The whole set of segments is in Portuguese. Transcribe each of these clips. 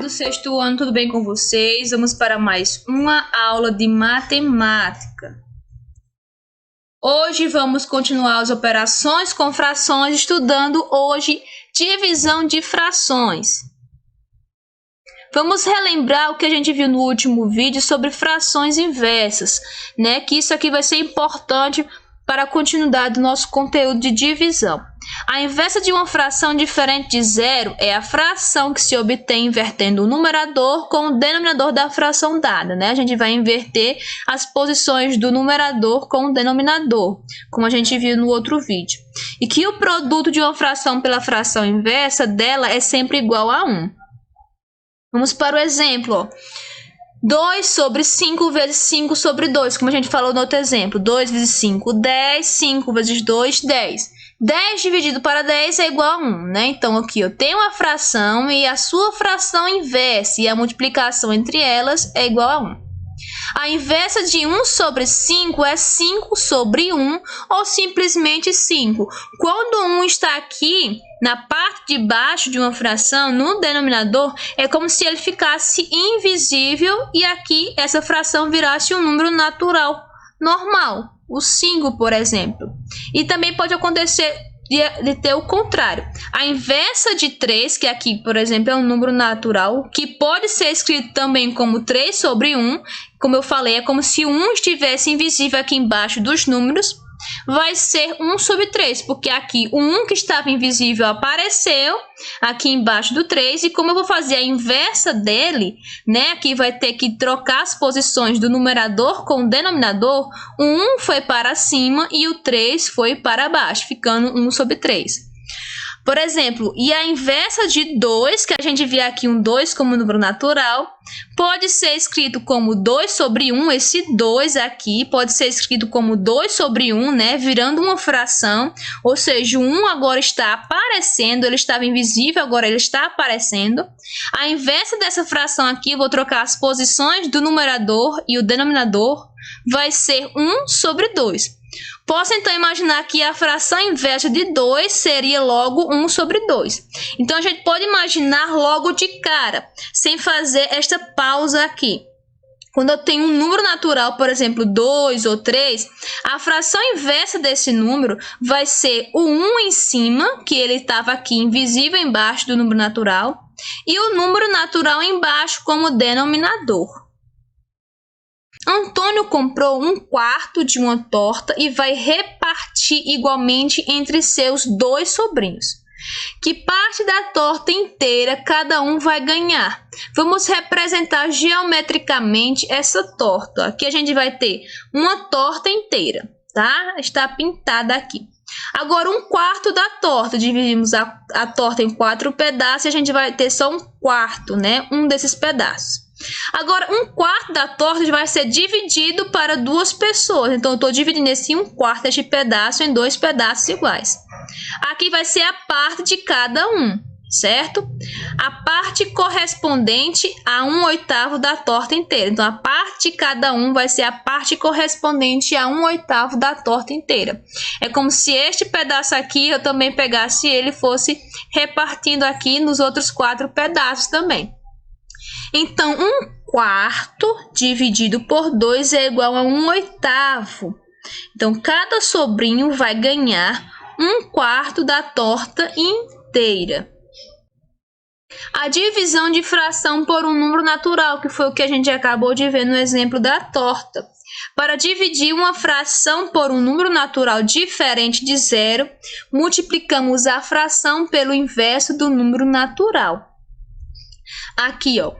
do sexto ano, tudo bem com vocês? Vamos para mais uma aula de matemática. Hoje vamos continuar as operações com frações, estudando hoje divisão de frações. Vamos relembrar o que a gente viu no último vídeo sobre frações inversas, né? Que isso aqui vai ser importante para a continuidade do nosso conteúdo de divisão. A inversa de uma fração diferente de zero é a fração que se obtém invertendo o numerador com o denominador da fração dada, né? A gente vai inverter as posições do numerador com o denominador, como a gente viu no outro vídeo. E que o produto de uma fração pela fração inversa dela é sempre igual a 1. Vamos para o exemplo, ó. 2 sobre 5 vezes 5 sobre 2, como a gente falou no outro exemplo. 2 vezes 5, 10. 5 vezes 2, 10. 10 dividido para 10 é igual a 1, né? Então, aqui eu tenho uma fração e a sua fração inversa, e a multiplicação entre elas é igual a 1. A inversa de 1 sobre 5 é 5 sobre 1, ou simplesmente 5. Quando 1 está aqui, na parte de baixo de uma fração, no denominador, é como se ele ficasse invisível e aqui essa fração virasse um número natural, normal, o 5, por exemplo. E também pode acontecer de ter o contrário. A inversa de 3, que aqui, por exemplo, é um número natural, que pode ser escrito também como 3 sobre 1, como eu falei, é como se 1 estivesse invisível aqui embaixo dos números, vai ser 1 sobre 3, porque aqui o 1 que estava invisível apareceu aqui embaixo do 3, e como eu vou fazer a inversa dele, né, aqui vai ter que trocar as posições do numerador com o denominador, o 1 foi para cima e o 3 foi para baixo, ficando 1 sobre 3. Por exemplo, e a inversa de 2, que a gente vê aqui um 2 como número natural, pode ser escrito como 2 sobre 1, esse 2 aqui pode ser escrito como 2 sobre 1, né, virando uma fração, ou seja, o 1 agora está aparecendo, ele estava invisível, agora ele está aparecendo. A inversa dessa fração aqui, eu vou trocar as posições do numerador e o denominador, vai ser 1 sobre 2. Posso então imaginar que a fração inversa de 2 seria logo 1 sobre 2. Então, a gente pode imaginar logo de cara, sem fazer esta pausa aqui. Quando eu tenho um número natural, por exemplo, 2 ou 3, a fração inversa desse número vai ser o 1 em cima, que ele estava aqui invisível embaixo do número natural, e o número natural embaixo como denominador. Antônio comprou 1/4 de uma torta e vai repartir igualmente entre seus 2 sobrinhos. Que parte da torta inteira cada um vai ganhar? Vamos representar geometricamente essa torta. Aqui a gente vai ter uma torta inteira, tá? Está pintada aqui. Agora, 1/4 da torta. Dividimos a torta em 4 pedaços e a gente vai ter só 1/4, né? Um desses pedaços. Agora, 1/4 da torta vai ser dividido para 2 pessoas. Então, eu estou dividindo esse 1/4 deste pedaço em 2 pedaços iguais. Aqui vai ser a parte de cada um, certo? A parte correspondente a 1/8 da torta inteira. Então, a parte de cada um vai ser a parte correspondente a 1/8 da torta inteira. É como se este pedaço aqui, eu também pegasse ele e fosse repartindo aqui nos outros 4 pedaços também. Então, 1/4 dividido por 2 é igual a 1/8. Então, cada sobrinho vai ganhar 1/4 da torta inteira. A divisão de fração por um número natural, que foi o que a gente acabou de ver no exemplo da torta. Para dividir uma fração por um número natural diferente de zero, multiplicamos a fração pelo inverso do número natural. Aqui, ó.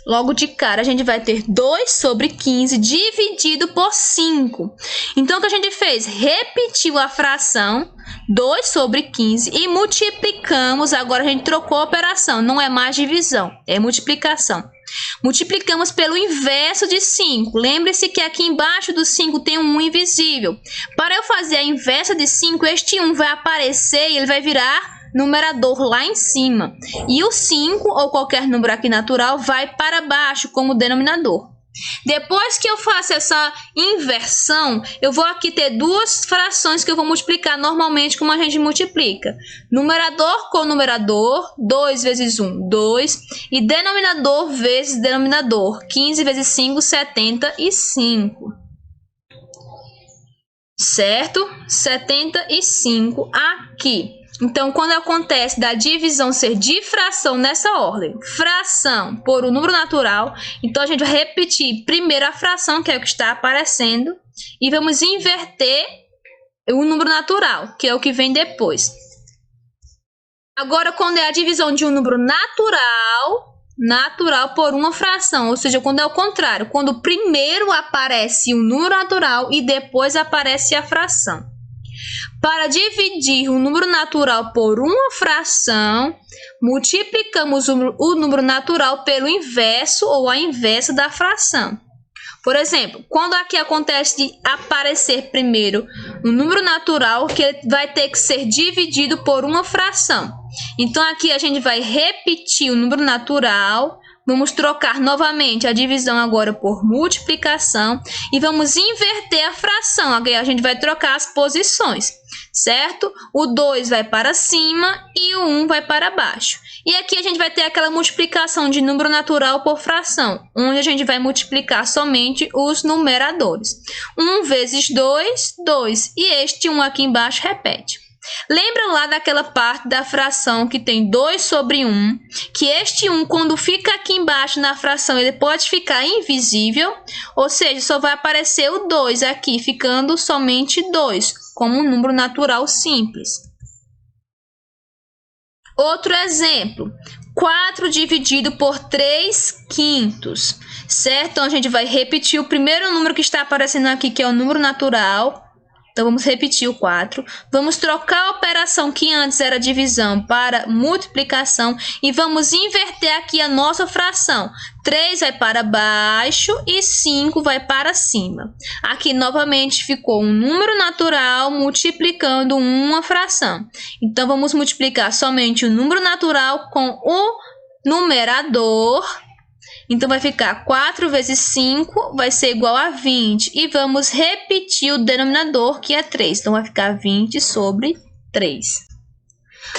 Logo de cara, a gente vai ter 2 sobre 15 dividido por 5. Então, o que a gente fez? Repetiu a fração 2 sobre 15 e multiplicamos. Agora, a gente trocou a operação. Não é mais divisão, é multiplicação. Multiplicamos pelo inverso de 5. Lembre-se que aqui embaixo do 5 tem um 1 invisível. Para eu fazer a inversa de 5, este 1 vai aparecer e ele vai virar numerador lá em cima. E o 5, ou qualquer número aqui natural, vai para baixo como denominador. Depois que eu faço essa inversão, eu vou aqui ter duas frações que eu vou multiplicar normalmente como a gente multiplica. Numerador com numerador, 2 vezes 1, 2. E denominador vezes denominador, 15 vezes 5, 75. Certo? 75 aqui. Então, quando acontece da divisão ser de fração nessa ordem, fração por um número natural, então a gente vai repetir primeiro a fração, que é o que está aparecendo, e vamos inverter o número natural, que é o que vem depois. Agora, quando é a divisão de um número natural por uma fração, ou seja, quando é o contrário, quando primeiro aparece o número natural e depois aparece a fração. Para dividir o número natural por uma fração, multiplicamos o número natural pelo inverso ou a inversa da fração. Por exemplo, quando aqui acontece de aparecer primeiro um número natural, que vai ter que ser dividido por uma fração. Então, aqui a gente vai repetir o número natural, vamos trocar novamente a divisão agora por multiplicação e vamos inverter a fração. Aqui a gente vai trocar as posições, certo? O 2 vai para cima e o 1 vai para baixo. E aqui a gente vai ter aquela multiplicação de número natural por fração, onde a gente vai multiplicar somente os numeradores. 1 vezes 2, 2. E este 1 aqui embaixo repete. Lembra lá daquela parte da fração que tem 2 sobre 1, que este 1, quando fica aqui embaixo na fração, ele pode ficar invisível, ou seja, só vai aparecer o 2 aqui, ficando somente 2, como um número natural simples. Outro exemplo, 4 dividido por 3/5, certo? Então, a gente vai repetir o primeiro número que está aparecendo aqui, que é o número natural. Então, vamos repetir o 4. Vamos trocar a operação que antes era divisão para multiplicação e vamos inverter aqui a nossa fração. 3 vai para baixo e 5 vai para cima. Aqui, novamente, ficou um número natural multiplicando uma fração. Então, vamos multiplicar somente o número natural com o numerador. Então, vai ficar 4 vezes 5 vai ser igual a 20. E vamos repetir o denominador, que é 3. Então, vai ficar 20 sobre 3.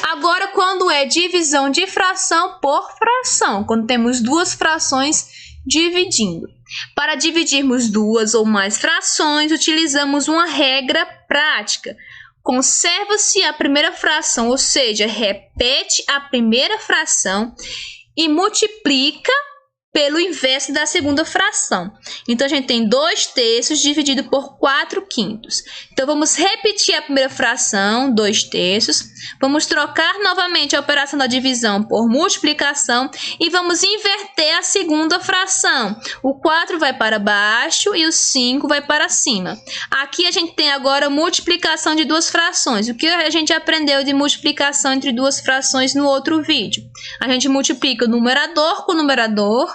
Agora, quando é divisão de fração por fração, quando temos duas frações dividindo. Para dividirmos duas ou mais frações, utilizamos uma regra prática. Conserva-se a primeira fração, ou seja, repete a primeira fração e multiplica pelo inverso da segunda fração. Então, a gente tem 2/3 dividido por 4/5. Então, vamos repetir a primeira fração, 2/3. Vamos trocar novamente a operação da divisão por multiplicação e vamos inverter a segunda fração. O 4 vai para baixo e o 5 vai para cima. Aqui, a gente tem agora multiplicação de duas frações. O que a gente aprendeu de multiplicação entre duas frações no outro vídeo? A gente multiplica o numerador com o numerador,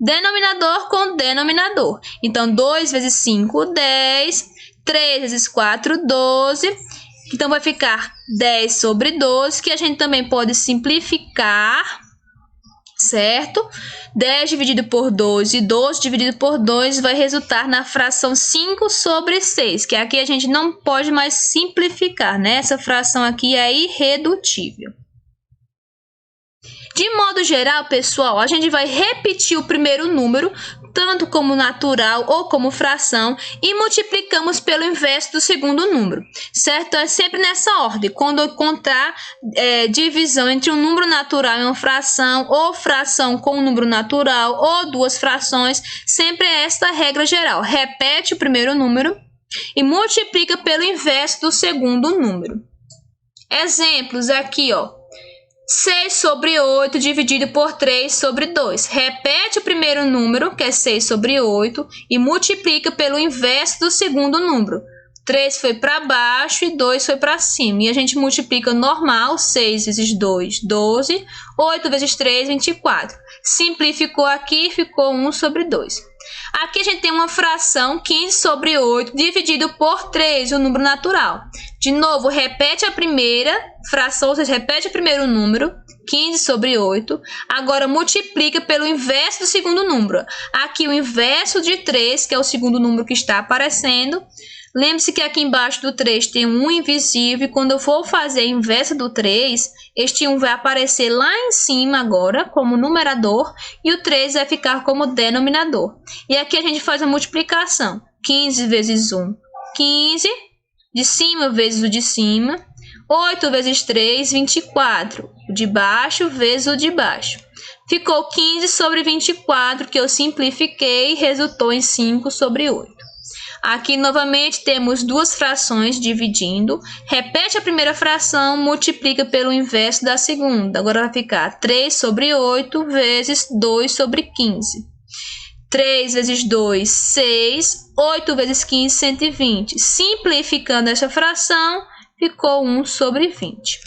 denominador com denominador. Então, 2 vezes 5, 10. 3 vezes 4, 12. Então, vai ficar 10 sobre 12, que a gente também pode simplificar, certo? 10 dividido por 2 e 12 dividido por 2 vai resultar na fração 5 sobre 6, que aqui a gente não pode mais simplificar, né? Essa fração aqui é irredutível. De modo geral, pessoal, a gente vai repetir o primeiro número, tanto como natural ou como fração, e multiplicamos pelo inverso do segundo número, certo? É sempre nessa ordem. Quando encontrar divisão entre um número natural e uma fração, ou fração com um número natural, ou duas frações, sempre é esta regra geral. Repete o primeiro número e multiplica pelo inverso do segundo número. Exemplos aqui, ó. 6 sobre 8 dividido por 3 sobre 2. Repete o primeiro número, que é 6 sobre 8, e multiplica pelo inverso do segundo número. 3 foi para baixo e 2 foi para cima. E a gente multiplica normal, 6 vezes 2, 12. 8 vezes 3, 24. Simplificou aqui e ficou 1 sobre 2. Aqui a gente tem uma fração 15 sobre 8 dividido por 3, o número natural. De novo, repete a primeira fração, ou seja, repete o primeiro número, 15 sobre 8. Agora multiplica pelo inverso do segundo número. Aqui o inverso de 3, que é o segundo número que está aparecendo. Lembre-se que aqui embaixo do 3 tem um 1 invisível, e quando eu for fazer a inversa do 3, este 1 vai aparecer lá em cima agora, como numerador, e o 3 vai ficar como denominador. E aqui a gente faz a multiplicação. 15 vezes 1, 15, de cima vezes o de cima, 8 vezes 3, 24, o de baixo vezes o de baixo. Ficou 15 sobre 24, que eu simplifiquei, e resultou em 5 sobre 8. Aqui, novamente, temos duas frações dividindo. Repete a primeira fração, multiplica pelo inverso da segunda. Agora vai ficar 3 sobre 8 vezes 2 sobre 15. 3 vezes 2, 6. 8 vezes 15, 120. Simplificando essa fração, ficou 1 sobre 20.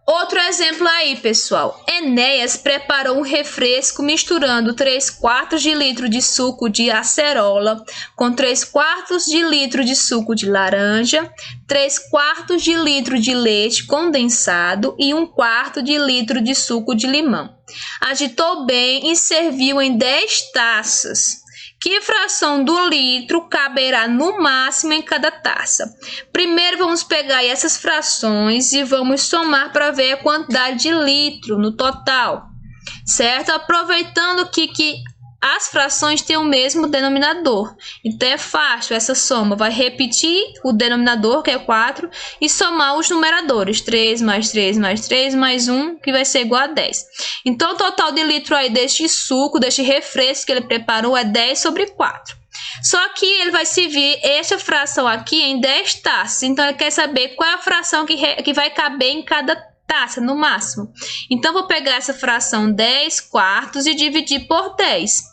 Outro exemplo aí, pessoal. Enéas preparou um refresco misturando 3/4 de litro de suco de acerola com 3/4 de litro de suco de laranja, 3/4 de litro de leite condensado e 1/4 de litro de suco de limão. Agitou bem e serviu em 10 taças. Que fração do litro caberá no máximo em cada taça? Primeiro vamos pegar essas frações e vamos somar para ver a quantidade de litro no total, certo? Aproveitando que as frações têm o mesmo denominador. Então é fácil essa soma. Vai repetir o denominador, que é 4, e somar os numeradores. 3 mais 3 mais 3 mais 1, que vai ser igual a 10. Então o total de litro aí deste suco, deste refresco que ele preparou é 10 sobre 4. Só que ele vai servir essa fração aqui em 10 taças. Então ele quer saber qual é a fração que vai caber em cada taça, no máximo. Então vou pegar essa fração 10/4 e dividir por 10.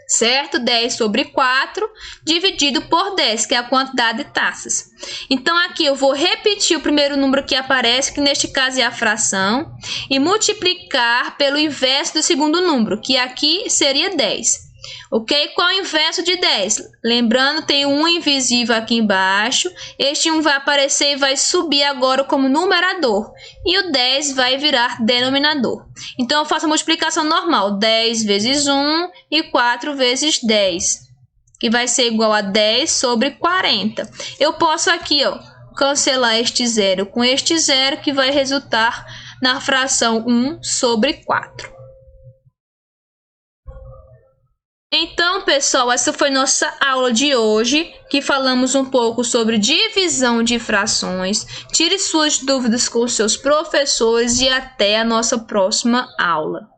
Certo? 10 sobre 4 dividido por 10, que é a quantidade de taças. Então, aqui eu vou repetir o primeiro número que aparece, que neste caso é a fração, e multiplicar pelo inverso do segundo número, que aqui seria 10. Ok? Qual é o inverso de 10? Lembrando, tem um invisível aqui embaixo. Este 1 vai aparecer e vai subir agora como numerador. E o 10 vai virar denominador. Então, eu faço a multiplicação normal. 10 vezes 1 e 4 vezes 10. Que vai ser igual a 10 sobre 40. Eu posso aqui, ó, cancelar este zero com este zero, que vai resultar na fração 1 sobre 4. Então, pessoal, essa foi nossa aula de hoje, que falamos um pouco sobre divisão de frações. Tire suas dúvidas com seus professores e até a nossa próxima aula.